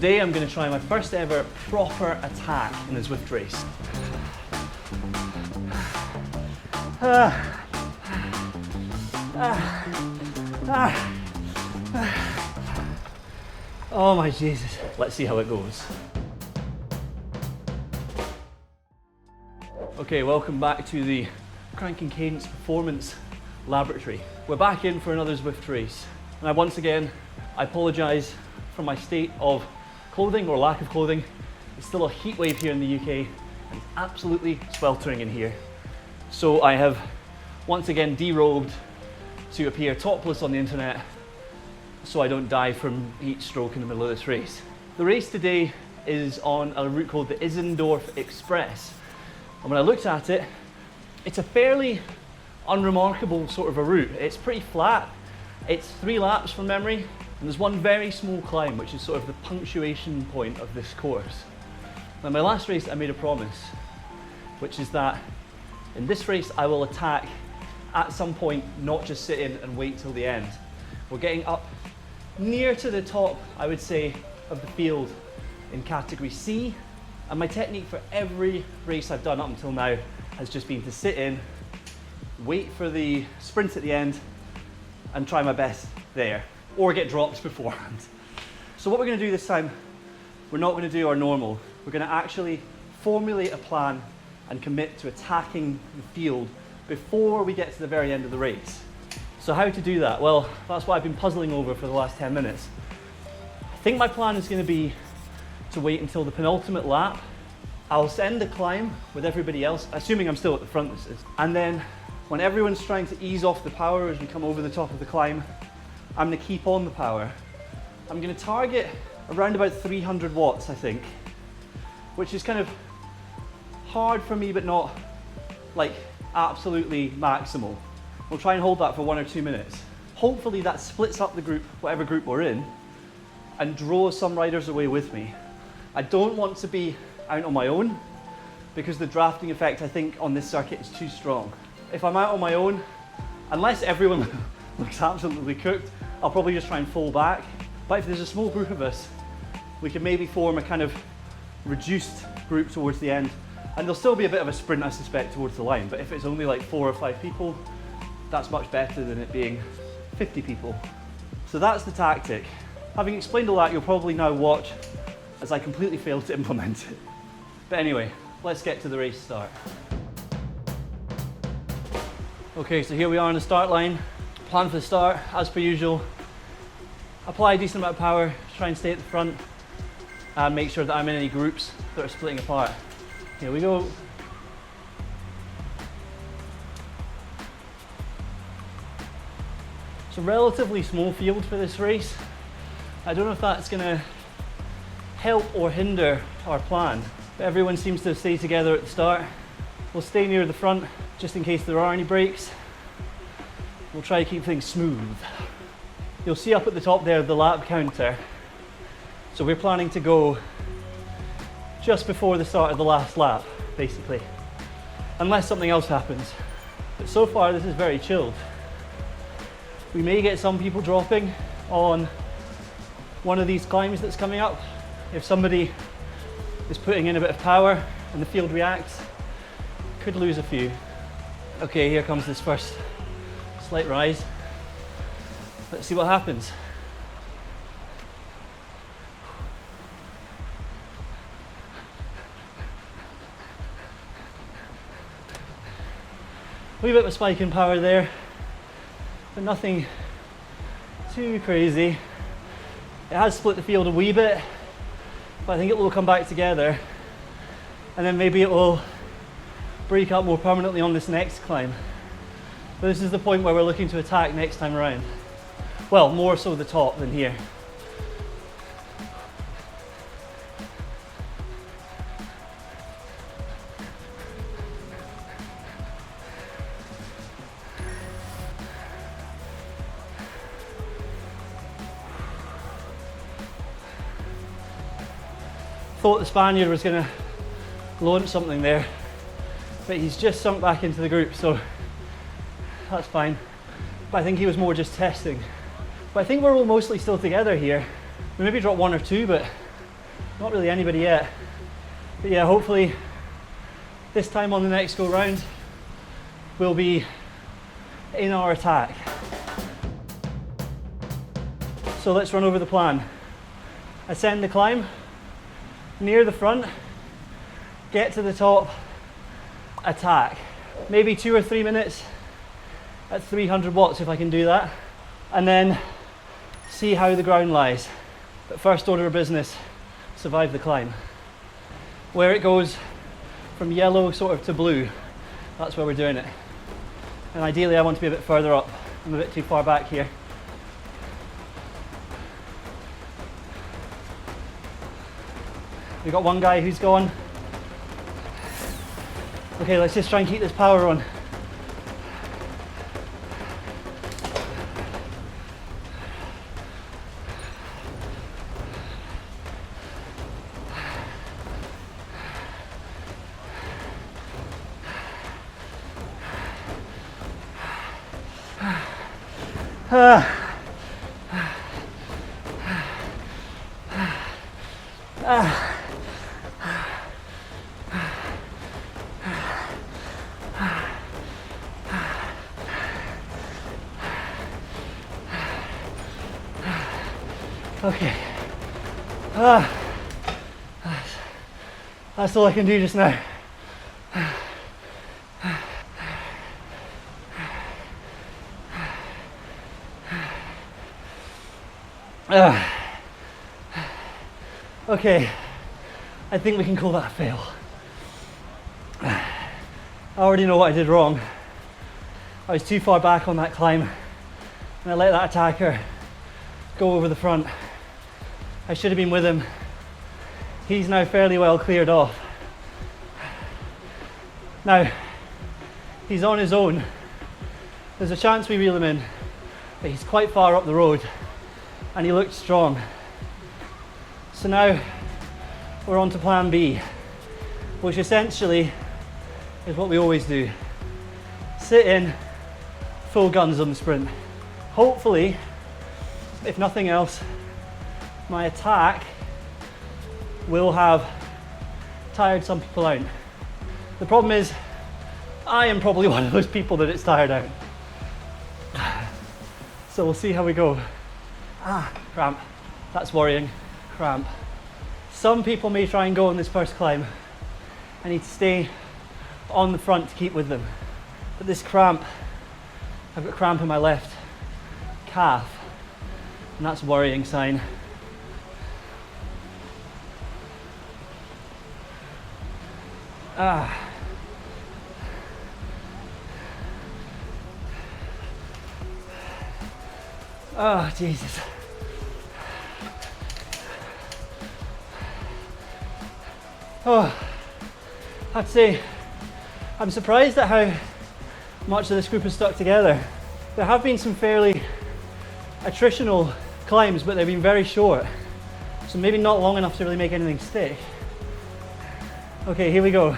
today I'm going to try my first ever proper attack in the Zwift Race. Oh my Jesus. Let's see how it goes. Okay, welcome back to the Cranking Cadence Performance Laboratory. We're back in for another Zwift Race. And once again, I apologise for my state of clothing or lack of clothing. It's still a heat wave here in the UK and it's absolutely sweltering in here. So I have once again derobed to appear topless on the internet so I don't die from heat stroke in the middle of this race. The race today is on a route called the Isendorf Express. And when I looked at it, it's a fairly unremarkable sort of a route. It's pretty flat. It's 3 laps from memory, and there's one very small climb, which is sort of the punctuation point of this course. Now, my last race, I made a promise, which is that in this race, I will attack at some point, not just sit in and wait till the end. We're getting up near to the top, I would say, of the field in category C, and my technique for every race I've done up until now has just been to sit in, wait for the sprint at the end, and try my best there, or get dropped beforehand. So what we're going to do this time, we're not going to do our normal. We're going to actually formulate a plan and commit to attacking the field before we get to the very end of the race. So how to do that? Well, that's what I've been puzzling over for the last 10 minutes. I think my plan is going to be to wait until the penultimate lap. I'll send a climb with everybody else, assuming I'm still at the front this is, and then when everyone's trying to ease off the power as we come over the top of the climb, I'm going to keep on the power. I'm going to target around about 300 watts, I think, which is kind of hard for me, but not like absolutely maximal. We'll try and hold that for 1 or 2 minutes. Hopefully that splits up the group, whatever group we're in, and draws some riders away with me. I don't want to be out on my own because the drafting effect, I think, on this circuit is too strong. If I'm out on my own, unless everyone looks absolutely cooked, I'll probably just try and fall back. But if there's a small group of us, we can maybe form a kind of reduced group towards the end, and there'll still be a bit of a sprint, I suspect, towards the line. But if it's only like 4 or 5 people, that's much better than it being 50 people. So that's the tactic. Having explained all that, you'll probably now watch as I completely fail to implement it. But anyway, let's get to the race start. Okay, so here we are on the start line. Plan for the start, as per usual. Apply a decent amount of power, try and stay at the front, and make sure that I'm in any groups that are splitting apart. Here we go. It's a relatively small field for this race. I don't know if that's going to help or hinder our plan, but everyone seems to stay together at the start. We'll stay near the front just in case there are any breaks. We'll try to keep things smooth. You'll see up at the top there the lap counter. So we're planning to go just before the start of the last lap, basically, unless something else happens. But so far this is very chilled. We may get some people dropping on one of these climbs that's coming up. If somebody is putting in a bit of power and the field reacts, could lose a few. Okay, here comes this first slight rise. Let's see what happens. A wee bit of a spike in power there, but nothing too crazy. It has split the field a wee bit, but I think it will come back together, and then maybe it will break up more permanently on this next climb. But this is the point where we're looking to attack next time around. Well, more so the top than here. Thought the Spaniard was going to launch something there, but he's just sunk back into the group, so that's fine. But I think he was more just testing. But I think we're all mostly still together here. We maybe dropped 1 or 2, but Not really anybody yet. But yeah, hopefully this time on the next go round, we'll be in our attack. So let's run over the plan. Ascend the climb, near the front, get to the top, attack. Maybe 2 or 3 minutes at 300 watts if I can do that. And then see how the ground lies. But first order of business, survive the climb. Where it goes from yellow sort of to blue, that's where we're doing it. And ideally I want to be a bit further up. I'm a bit too far back here. We've got one guy who's gone. Okay, let's just try and keep this power on. Okay, that's all I can do just now. Okay, I think we can call that a fail. I already know what I did wrong. I was too far back on that climb and I let that attacker go over the front. I should have been with him. He's now fairly well cleared off. Now, he's on his own. There's a chance we reel him in, but he's quite far up the road and he looked strong. So now we're on to plan B, which essentially is what we always do. Sit in, full guns on the sprint. Hopefully, if nothing else, my attack will have tired some people out. The problem is, I am probably one of those people that it's tired out. So we'll see how we go. Cramp. That's worrying. Cramp. Some people may try and go on this first climb. I need to stay on the front to keep with them. But this cramp, I've got cramp in my left calf, and that's a worrying sign. Oh, Jesus. Oh, I'd say I'm surprised at how much of this group has stuck together. There have been some fairly attritional climbs, but they've been very short. So maybe not long enough to really make anything stick. Okay, here we go.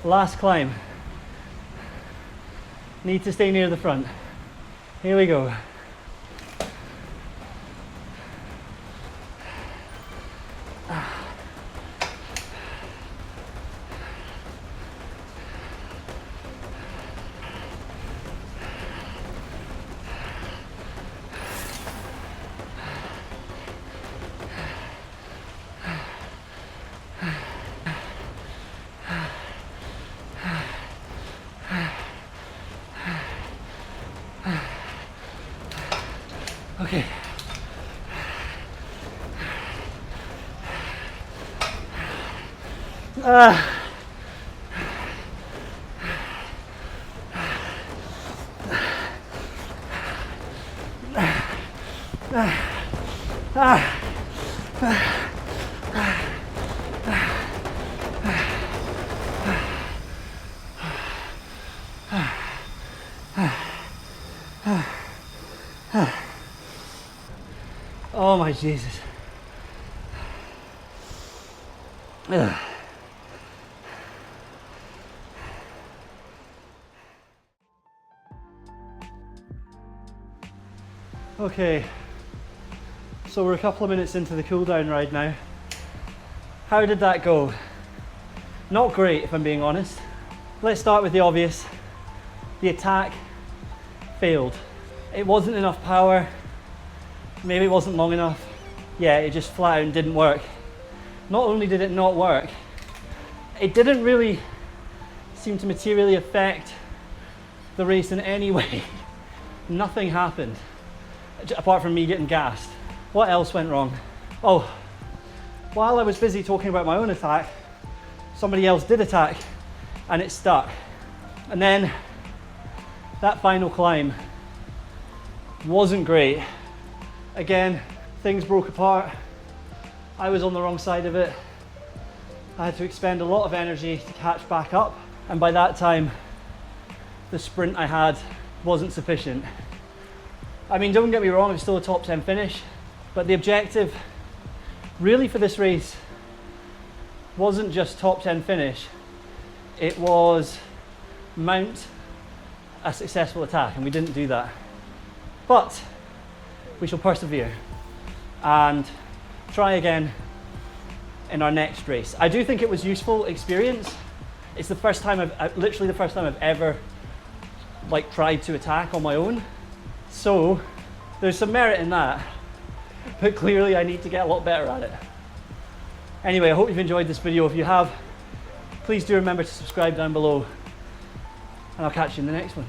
Last climb. Need to stay near the front. Here we go. Okay. Oh my Jesus. Okay, so we're a couple of minutes into the cool down ride now. How did that go? Not great, if I'm being honest. Let's start with the obvious. The attack failed. It wasn't enough power. Maybe it wasn't long enough. Yeah, it just flat out didn't work. Not only did it not work, it didn't really seem to materially affect the race in any way. Nothing happened, apart from me getting gassed. What else went wrong? Oh, while I was busy talking about my own attack, somebody else did attack and it stuck. And then that final climb wasn't great. Again, things broke apart. I was on the wrong side of it. I had to expend a lot of energy to catch back up. And by that time, the sprint I had wasn't sufficient. I mean, don't get me wrong, it was still a top 10 finish, but the objective really for this race wasn't just top 10 finish. It was mount a successful attack, and we didn't do that. But we shall persevere and try again in our next race. I do think it was useful experience. It's the first time literally the first time I've ever tried to attack on my own. So there's some merit in that, but clearly I need to get a lot better at it. Anyway, I hope you've enjoyed this video. If you have, please do remember to subscribe down below, and I'll catch you in the next one.